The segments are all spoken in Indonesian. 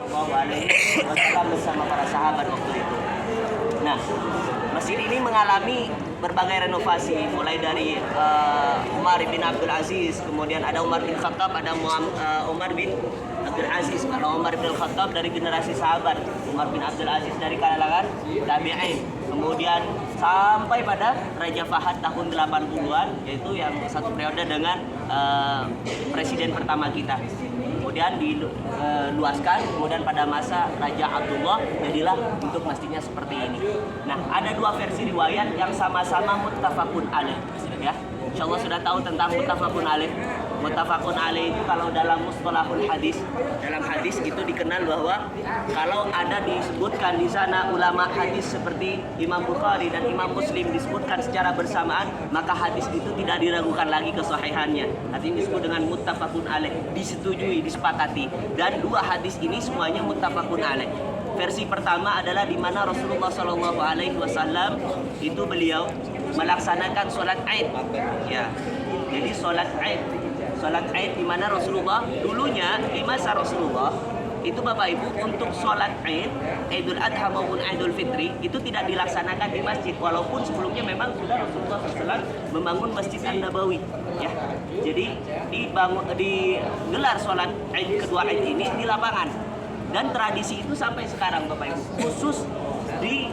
Shallallahu Alaihi Wasallam bersama para sahabat waktu itu. Nah, masjid ini mengalami berbagai renovasi, mulai dari Umar bin Abdul Aziz, kemudian ada Umar bin Khattab, ada Umar bin Abdul Aziz. Kalau Umar bin Khattab dari generasi sahabat, Umar bin Abdul Aziz dari kalangan tabi'in. Kemudian sampai pada Raja Fahad tahun 80-an, yaitu yang satu periode dengan presiden pertama kita. Kemudian diluaskan, kemudian pada masa Raja Abdullah jadilah bentuk masjidnya seperti ini. Nah, ada dua versi riwayat yang sama-sama muttafaqun alaih, ya. Insyaallah sudah tahu tentang muttafaqun alaih. Muttafaqun alaih itu kalau dalam mustalahul hadis, dalam hadis itu dikenal bahwa kalau ada disebutkan di sana ulama hadis seperti Imam Bukhari dan Imam Muslim disebutkan secara bersamaan, maka hadis itu tidak diragukan lagi kesahihannya. Artinya disebut dengan muttafaqun alaih, disetujui, disepakati. Dan dua hadis ini semuanya muttafaqun alaih. Versi pertama adalah di mana Rasulullah Shallallahu Alaihi Wasallam itu beliau melaksanakan sholat Aid, ya. Jadi sholat Aid di mana Rasulullah dulunya di masa Rasulullah itu Bapak Ibu untuk sholat Aid, Idul Adha maupun Idul Fitri itu tidak dilaksanakan di masjid, walaupun sebelumnya memang sudah Rasulullah SAW membangun Masjid An-Nabawi, ya. Jadi digelar sholat Aid kedua Aid ini di lapangan, dan tradisi itu sampai sekarang Bapak Ibu, khusus di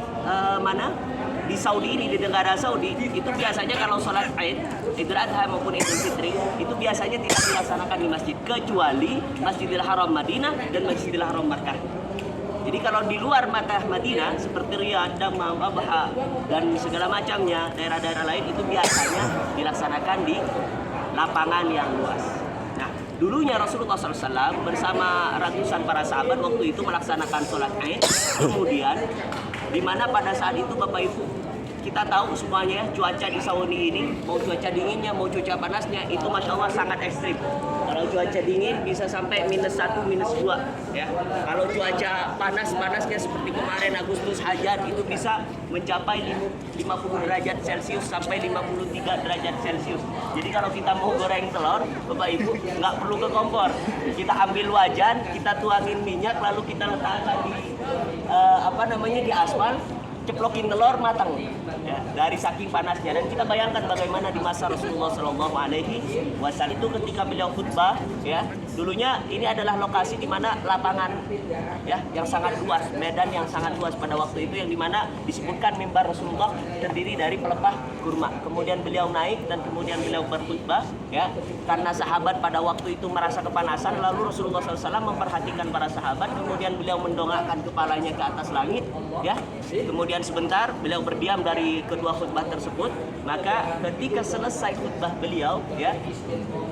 di Saudi ini, di negara Saudi itu biasanya kalau sholat Aid, Idul Adha maupun Idul Fitri itu biasanya tidak dilaksanakan di masjid, kecuali Masjidil Haram Madinah dan Masjidil Haram Makkah. Jadi kalau di luar Makkah Madinah seperti Riyadh, Dammam, Abha dan segala macamnya daerah-daerah lain itu biasanya dilaksanakan di lapangan yang luas. Nah, dulunya Rasulullah SAW bersama ratusan para sahabat waktu itu melaksanakan sholat Aid, kemudian di mana pada saat itu Bapak Ibu kita tahu semuanya cuaca di Saudi ini, mau cuaca dinginnya mau cuaca panasnya itu Masya Allah sangat ekstrim. Kalau cuaca dingin bisa sampai -1, -2, ya. Kalau cuaca panasnya seperti kemarin Agustus Hajar itu bisa mencapai 50 derajat Celcius sampai 53 derajat Celcius. Jadi kalau kita mau goreng telur Bapak Ibu nggak perlu ke kompor, kita ambil wajan, kita tuangin minyak, lalu kita letakkan di aspal, ceplokin telur matang, ya, dari saking panasnya. Dan kita bayangkan bagaimana di masa Rasulullah Shallallahu Alaihi Wasallam itu ketika beliau khutbah, ya, dulunya ini adalah lokasi di mana lapangan, ya, yang sangat luas, medan yang sangat luas pada waktu itu, yang dimana disebutkan mimbar Rasulullah terdiri dari pelepah kurma. Kemudian beliau naik dan kemudian beliau berkhutbah, ya, karena sahabat pada waktu itu merasa kepanasan, lalu Rasulullah SAW memperhatikan para sahabat, kemudian beliau mendongakkan kepalanya ke atas langit, ya. Kemudian sebentar beliau berdiam dari kedua khutbah tersebut, maka ketika selesai khutbah beliau, ya,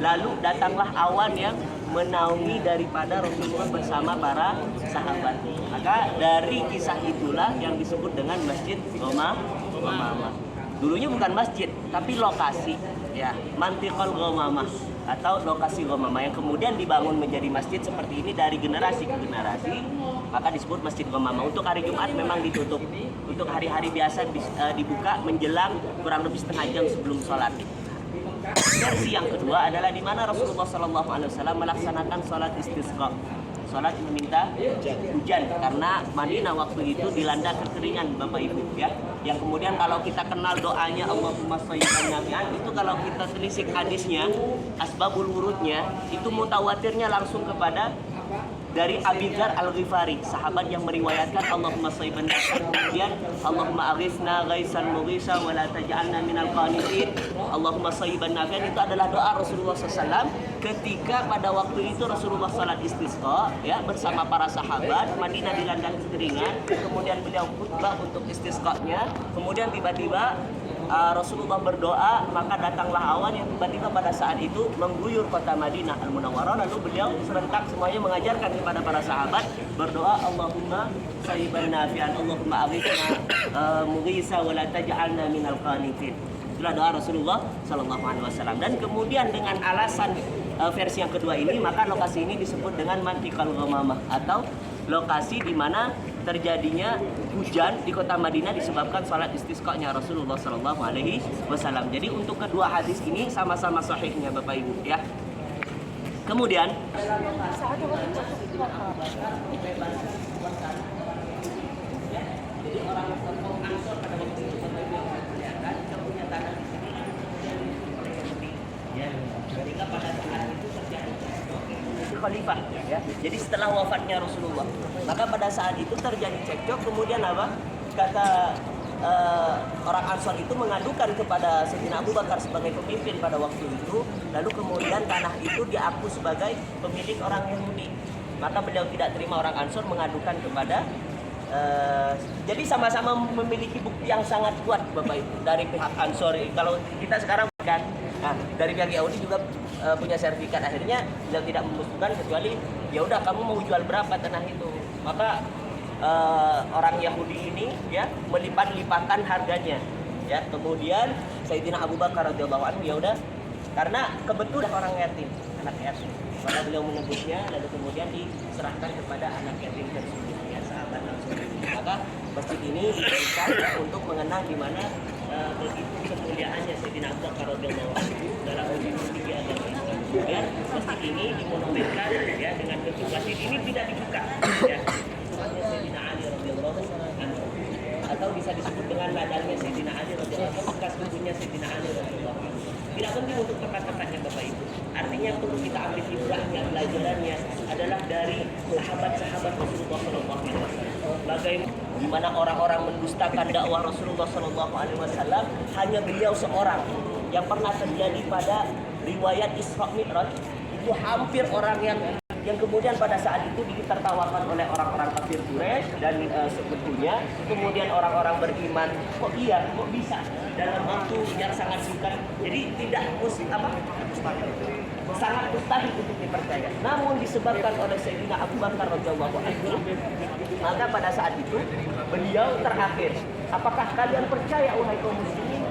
lalu datanglah awan yang menaungi daripada Rasulullah bersama para sahabat. Maka dari kisah itulah yang disebut dengan Masjid Ghamamah. Dulunya bukan masjid, tapi lokasi, ya, Mantiqul Ghamamah atau lokasi Ghamamah, yang kemudian dibangun menjadi masjid seperti ini dari generasi ke generasi, maka disebut Masjid Ghamamah. Untuk hari Jumat memang ditutup, untuk hari-hari biasa dibuka menjelang kurang lebih setengah jam sebelum sholat. Versi yang kedua adalah di mana Rasulullah SAW melaksanakan sholat istisqa, sholat meminta hujan, karena Madinah waktu itu dilanda kekeringan Bapak Ibu, ya. Yang kemudian kalau kita kenal doanya Allahumma shayyiban nafi'an, itu kalau kita telisik hadisnya, asbabul wurudnya itu mutawatirnya langsung kepada dari Abi Dzar Al-Ghifari, sahabat yang meriwayatkan Allahumma shayyiban nafi'an, kemudian Allahumma aghithna ghaisan mughisa wa la taj'alna minal qanitin. Allahumma shayyiban nafi'an itu adalah doa Rasulullah SAW ketika pada waktu itu Rasulullah salat istisqa, ya, bersama para sahabat. Madinah dilanda kekeringan, kemudian beliau khutbah untuk istisqanya, kemudian tiba-tiba Rasulullah berdoa, maka datanglah awan yang tiba-tiba pada saat itu mengguyur kota Madinah Al-Munawwarah. Lalu beliau serentak semuanya mengajarkan kepada para sahabat berdoa, Allahumma shayyiban nafi'an, Allahumma aghithna mughisa wa la taj'alna minal qanitin. Itulah doa Rasulullah Sallallahu Alaihi Wasallam. Dan kemudian dengan alasan versi yang kedua ini, maka lokasi ini disebut dengan Mantiqul Ghamamah, atau lokasi di mana terjadinya hujan di kota Madinah disebabkan salat istisqa-nya Rasulullah Sallallahu Alaihi Wasallam. Jadi untuk kedua hadis ini sama-sama sahihnya Bapak Ibu, ya. Kemudian khalifah, ya. Jadi setelah wafatnya Rasulullah. Maka pada saat itu terjadi cekcok, kemudian apa? Kata orang Ansor itu mengadukan kepada Sayyidina Abu Bakar sebagai pemimpin pada waktu itu, lalu kemudian tanah itu diaku sebagai pemilik orang Yahudi. Maka beliau tidak terima, orang Ansor mengadukan kepada jadi sama-sama memiliki bukti yang sangat kuat Bapak Ibu dari pihak Ansor. Kalau kita sekarang kan, nah, dari pihak Yahudi juga punya sertifikat. Akhirnya beliau tidak membutuhkan kecuali ya udah kamu mau jual berapa tanah itu. Maka orang Yahudi ini ya melipat-lipatkan harganya, ya. Kemudian Sayyidina Abu Bakar radhiyallahu anhu ya udah, karena kebetulan orang yatim, anak yatim, maka beliau menebusnya lalu kemudian diserahkan kepada anak yatim tersebut, ya, sahabat langsung. Maka masjid ini diberikan ya, untuk mengenang di mana begitu kemuliaannya Sayyidina Abu Bakar radhiyallahu anhu dalam tinggi agama Islam. Kemudian masjid ini dimonumenkan ya dengan bentuk masjid ini tidak dibuka, ya. Sayyidina Ali radhiyallahu anhu, atau bisa disebut dengan ladangnya Sayyidina Ali radhiyallahu anhu, bekas tubuhnya Sayyidina Ali radhiyallahu anhu. Tidak penting untuk tempat-tempatnya Bapak Ibu. Artinya perlu kita ambil ibrahnya, pelajarannya adalah dari sahabat-sahabat Rasulullah sallallahu alaihi wasallam. Bagaimana di mana orang-orang mendustakan dakwah Rasulullah sallallahu alaihi wasallam, hanya beliau seorang yang pernah terjadi pada riwayat Isra Mi'raj. Itu hampir orang yang kemudian pada saat itu ditertawakan oleh orang-orang kafir Quraisy dan sebetulnya kemudian orang-orang beriman, kok bisa dalam waktu yang sangat singkat, jadi tidak sangat mustahil untuk dipercaya. Namun disebabkan oleh Sayyidina Abu Bakar radhiyallahu anhu, maka pada saat itu beliau terakhir, apakah kalian percaya wahai kaum muslimin?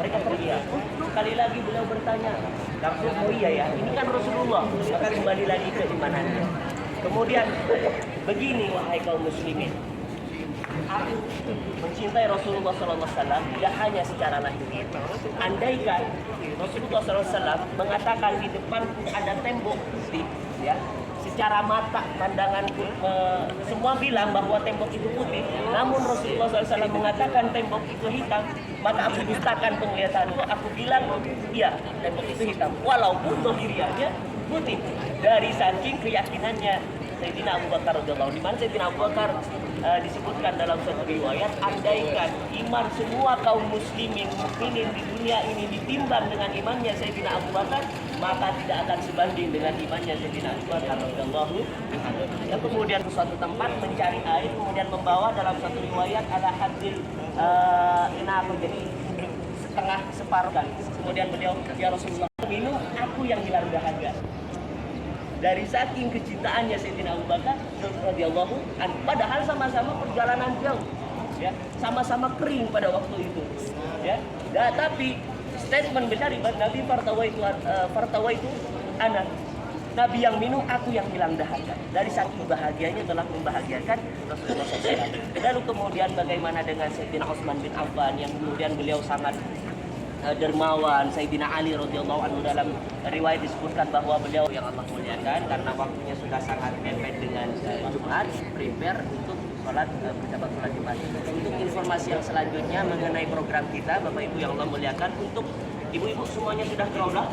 Mereka teriak. Sekali lagi beliau bertanya, langsung, oh iya ya, ini kan Rasulullah. Maka kembali lagi ke imanannya. Kemudian begini wahai kaum muslimin, aku mencintai Rasulullah SAW tidak hanya secara lahir. Andaikan Rasulullah SAW mengatakan di depan ada tembok putih, ya, secara mata pandanganku semua bilang bahwa tembok itu putih, namun Rasulullah SAW mengatakan tembok itu hitam, maka aku dustakan penglihatanku. Aku bilang iya tembok itu hitam, walaupun zahiriannya putih. Dari saking keyakinannya Sayyidina Abu Bakar radhiyallahu anhu, di mana Sayyidina Abu Bakar disebutkan dalam suatu riwayat, andaikan iman semua kaum muslimin mukminin di dunia ini ditimbang dengan imannya Sayyidina Abu Bakar, maka tidak akan sebanding dengan imannya Sayyidina Abu Bakar radhiyallahu anhu. Yang kemudian ke suatu tempat mencari air, kemudian membawa dalam satu riwayat ala hadil jadi setengah separuh kan. Kemudian beliau, ya Rasulullah, minum aku yang hilang dahaga. Dari saking kecintaannya Sayyidina Abu Bakar radhiyallahu anhu, padahal sama-sama perjalanan jauh, ya, sama-sama kering pada waktu itu, ya. Tapi statement dari Nabi fartawa itu anak Nabi yang minum, aku yang hilang dahaga. Dari saking bahagianya telah membahagiakan Rasulullah SAW. Lalu kemudian bagaimana dengan Sayyidina Utsman bin Affan yang kemudian beliau sangat dermawan. Sayyidina Ali radhiyallahu anhu dalam riwayat disebutkan bahwa beliau yang Allah muliakan karena waktunya sudah sangat mepet dengan Jumat, prepare untuk sholat berjamaah sholat Jumat. Untuk informasi yang selanjutnya mengenai program kita, Bapak Ibu yang Allah muliakan, untuk ibu-ibu semuanya sudah terawih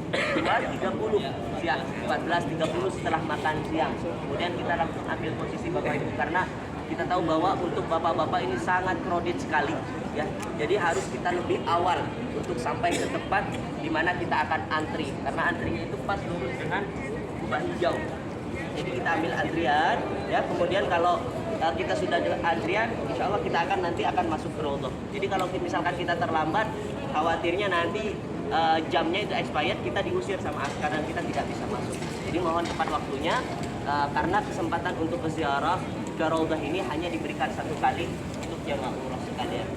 14.30 siang, 14.30 setelah makan siang. Kemudian kita langsung ambil posisi Bapak Ibu karena kita tahu bahwa untuk bapak-bapak ini sangat crowded sekali, ya. Jadi harus kita lebih awal untuk sampai ke tempat di mana kita akan antri, karena antrinya itu pas lurus dengan kubah hijau. Jadi kita ambil antrian, ya. Kemudian kalau kita sudah di antrian, insya Allah kita nanti akan masuk ke Raudhah. Jadi kalau misalkan kita terlambat, khawatirnya nanti jamnya itu expired, kita diusir sama askar dan kita tidak bisa masuk. Jadi mohon tepat waktunya, karena kesempatan untuk berziarah ke Raudhah ini hanya diberikan satu kali untuk jamaah umrah sekalian.